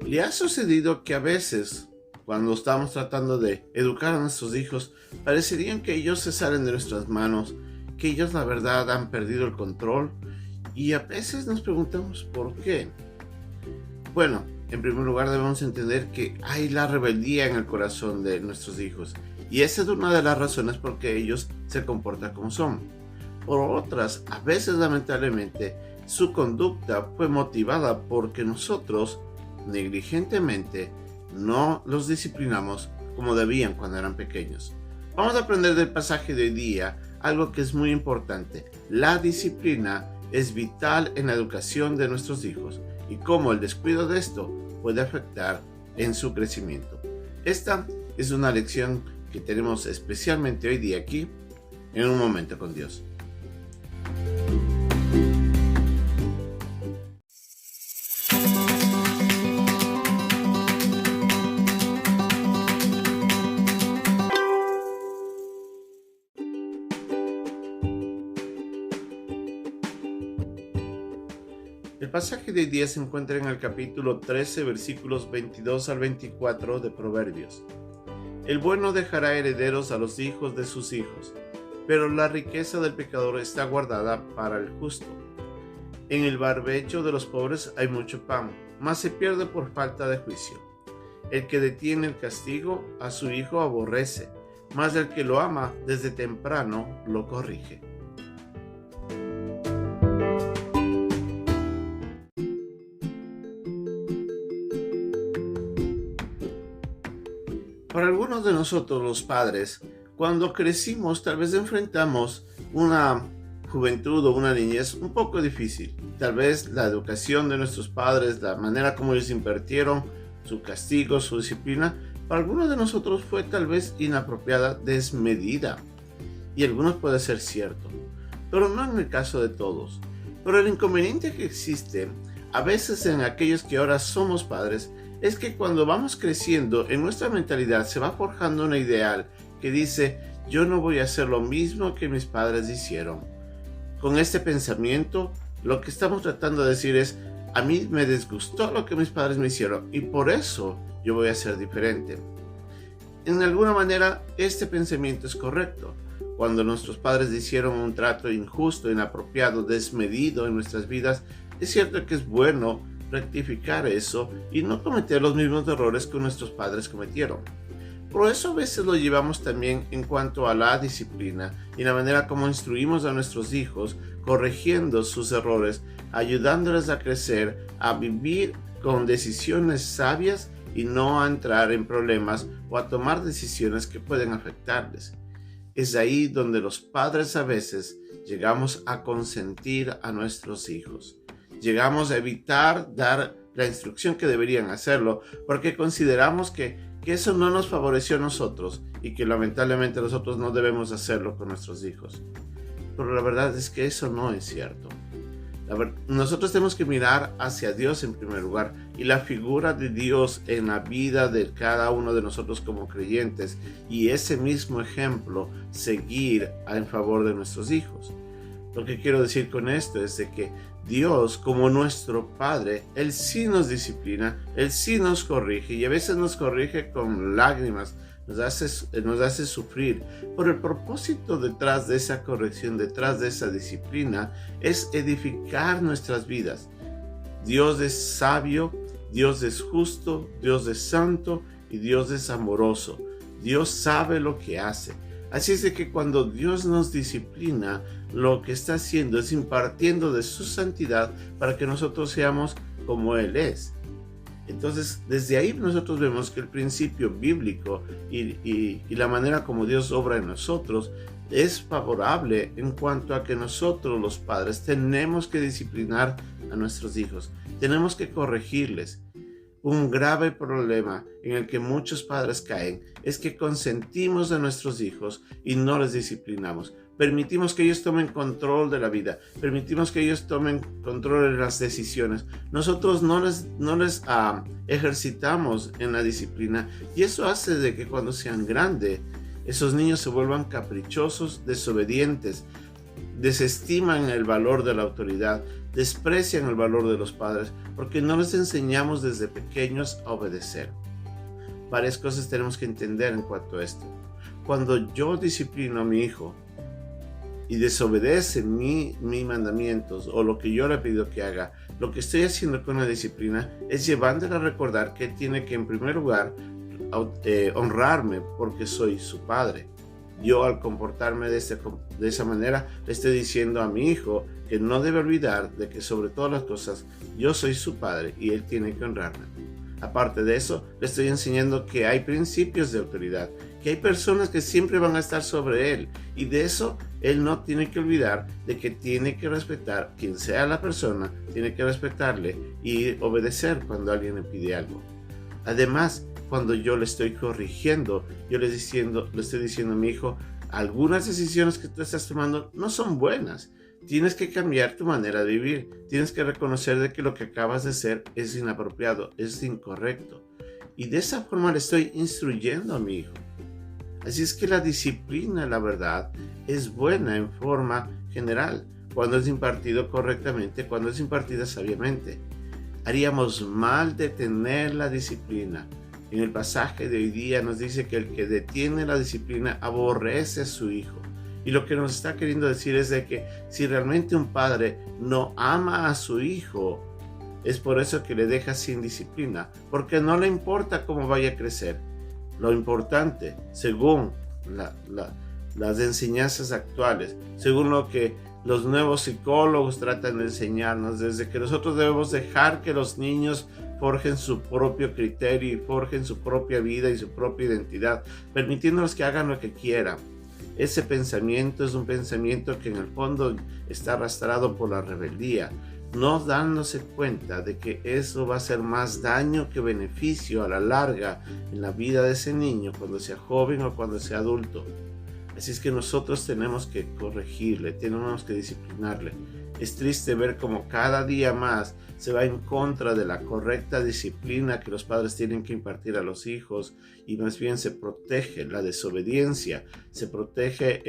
¿Le ha sucedido que a veces, cuando estamos tratando de educar a nuestros hijos, parecerían que ellos se salen de nuestras manos, que ellos la verdad han perdido el control? Y a veces nos preguntamos ¿por qué? Bueno, en primer lugar debemos entender que hay la rebeldía en el corazón de nuestros hijos, y esa es una de las razones por que ellos se comportan como son. Por otras, a veces lamentablemente, su conducta fue motivada porque nosotros negligentemente no los disciplinamos como debían cuando eran pequeños. Vamos a aprender del pasaje de hoy día algo que es muy importante. La disciplina es vital en la educación de nuestros hijos y cómo el descuido de esto puede afectar en su crecimiento. Esta es una lección que tenemos especialmente hoy día aquí en Un Momento con Dios. El pasaje de hoy día se encuentra en el capítulo 13, versículos 22 al 24 de Proverbios. El bueno dejará herederos a los hijos de sus hijos, pero la riqueza del pecador está guardada para el justo. En el barbecho de los pobres hay mucho pan, mas se pierde por falta de juicio. El que detiene el castigo a su hijo aborrece, mas el que lo ama desde temprano lo corrige. Para algunos de nosotros los padres, cuando crecimos tal vez enfrentamos una juventud o una niñez un poco difícil. Tal vez la educación de nuestros padres, la manera como ellos invirtieron su castigo, su disciplina, para algunos de nosotros fue tal vez inapropiada, desmedida. Y algunos puede ser cierto, pero no en el caso de todos. Pero el inconveniente que existe a veces en aquellos que ahora somos padres es que cuando vamos creciendo en nuestra mentalidad se va forjando una ideal que dice yo no voy a hacer lo mismo que mis padres hicieron. Con este pensamiento lo que estamos tratando de decir es a mí me disgustó lo que mis padres me hicieron y por eso yo voy a ser diferente. En alguna manera este pensamiento es correcto. Cuando nuestros padres hicieron un trato injusto, inapropiado, desmedido en nuestras vidas, es cierto que es bueno rectificar eso y no cometer los mismos errores que nuestros padres cometieron. Por eso a veces lo llevamos también en cuanto a la disciplina y la manera como instruimos a nuestros hijos, corrigiendo sus errores, ayudándoles a crecer, a vivir con decisiones sabias y no a entrar en problemas o a tomar decisiones que pueden afectarles. Es ahí donde los padres a veces llegamos a consentir a nuestros hijos. Llegamos a evitar dar la instrucción que deberían hacerlo porque consideramos que eso no nos favoreció a nosotros y que lamentablemente nosotros no debemos hacerlo con nuestros hijos. Pero la verdad es que eso no es cierto. Nosotros tenemos que mirar hacia Dios en primer lugar y la figura de Dios en la vida de cada uno de nosotros como creyentes y ese mismo ejemplo seguir en favor de nuestros hijos. Lo que quiero decir con esto es de que Dios, como nuestro Padre, Él sí nos disciplina, Él sí nos corrige y a veces nos corrige con lágrimas, nos hace sufrir. Pero el propósito detrás de esa corrección, detrás de esa disciplina, es edificar nuestras vidas. Dios es sabio, Dios es justo, Dios es santo y Dios es amoroso. Dios sabe lo que hace. Así es de que cuando Dios nos disciplina, lo que está haciendo es impartiendo de su santidad para que nosotros seamos como Él es. Entonces, desde ahí nosotros vemos que el principio bíblico y la manera como Dios obra en nosotros es favorable en cuanto a que nosotros los padres tenemos que disciplinar a nuestros hijos, tenemos que corregirles. Un grave problema en el que muchos padres caen es que consentimos a nuestros hijos y no les disciplinamos. Permitimos que ellos tomen control de la vida, permitimos que ellos tomen control de las decisiones. Nosotros no les ejercitamos en la disciplina y eso hace de que cuando sean grandes, esos niños se vuelvan caprichosos, desobedientes, desestiman el valor de la autoridad, desprecian el valor de los padres, porque no les enseñamos desde pequeños a obedecer. Varias cosas tenemos que entender en cuanto a esto. Cuando yo disciplino a mi hijo y desobedece mis mandamientos o lo que yo le pido que haga, lo que estoy haciendo con la disciplina es llevándole a recordar que tiene que, en primer lugar, honrarme porque soy su padre. Yo, al comportarme de esa manera, le estoy diciendo a mi hijo que no debe olvidar de que, sobre todas las cosas, yo soy su padre y él tiene que honrarme. Aparte de eso, le estoy enseñando que hay principios de autoridad, que hay personas que siempre van a estar sobre él, y de eso él no tiene que olvidar de que tiene que respetar quien sea la persona, tiene que respetarle y obedecer cuando alguien le pide algo. Además, cuando yo le estoy corrigiendo, yo le estoy diciendo a mi hijo, algunas decisiones que tú estás tomando no son buenas. Tienes que cambiar tu manera de vivir. Tienes que reconocer de que lo que acabas de hacer es inapropiado, es incorrecto. Y de esa forma le estoy instruyendo a mi hijo. Así es que la disciplina, la verdad, es buena en forma general, cuando es impartido correctamente, cuando es impartida sabiamente. Haríamos mal de tener la disciplina. En el pasaje de hoy día nos dice que el que detiene la disciplina aborrece a su hijo. Y lo que nos está queriendo decir es de que si realmente un padre no ama a su hijo, es por eso que le deja sin disciplina, porque no le importa cómo vaya a crecer. Lo importante, según las enseñanzas actuales, según lo que los nuevos psicólogos tratan de enseñarnos, desde que nosotros debemos dejar que los niños forjen su propio criterio y forjen su propia vida y su propia identidad, permitiéndolos que hagan lo que quieran. Ese pensamiento es un pensamiento que en el fondo está arrastrado por la rebeldía, no dándose cuenta de que eso va a hacer más daño que beneficio a la larga en la vida de ese niño cuando sea joven o cuando sea adulto. Así es que nosotros tenemos que corregirle, tenemos que disciplinarle. Es triste ver cómo cada día más se va en contra de la correcta disciplina que los padres tienen que impartir a los hijos, y más bien se protege la desobediencia, se protege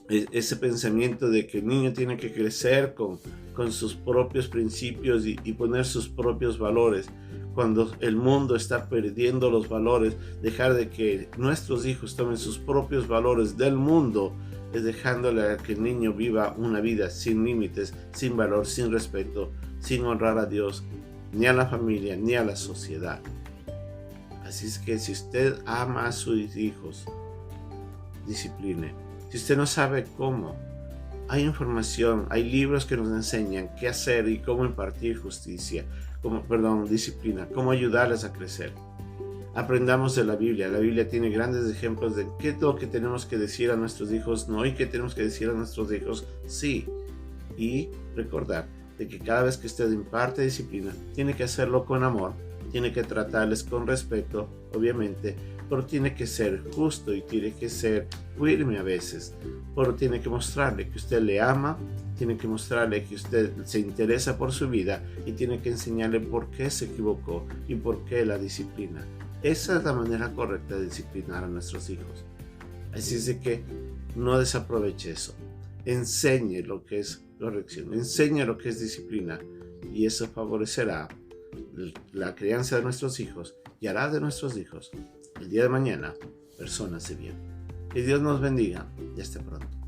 ese pensamiento de que el niño tiene que crecer con sus propios principios y poner sus propios valores. Cuando el mundo está perdiendo los valores, dejar de que nuestros hijos tomen sus propios valores del mundo es dejándole a que el niño viva una vida sin límites, sin valor, sin respeto, sin honrar a Dios, ni a la familia, ni a la sociedad. Así es que si usted ama a sus hijos, discipline. Si usted no sabe cómo, hay información, hay libros que nos enseñan qué hacer y cómo impartir disciplina, cómo ayudarles a crecer. Aprendamos de la Biblia. La Biblia tiene grandes ejemplos de qué es lo que tenemos que decir a nuestros hijos no y qué tenemos que decir a nuestros hijos sí. Y recordar de que cada vez que usted imparte disciplina, tiene que hacerlo con amor, tiene que tratarles con respeto, obviamente, pero tiene que ser justo y tiene que ser firme a veces. Pero tiene que mostrarle que usted le ama, tiene que mostrarle que usted se interesa por su vida y tiene que enseñarle por qué se equivocó y por qué la disciplina. Esa es la manera correcta de disciplinar a nuestros hijos. Así es de que no desaproveche eso. Enseñe lo que es corrección, enseñe lo que es disciplina, y eso favorecerá la crianza de nuestros hijos y hará de nuestros hijos el día de mañana personas de bien. Que Dios nos bendiga y hasta pronto.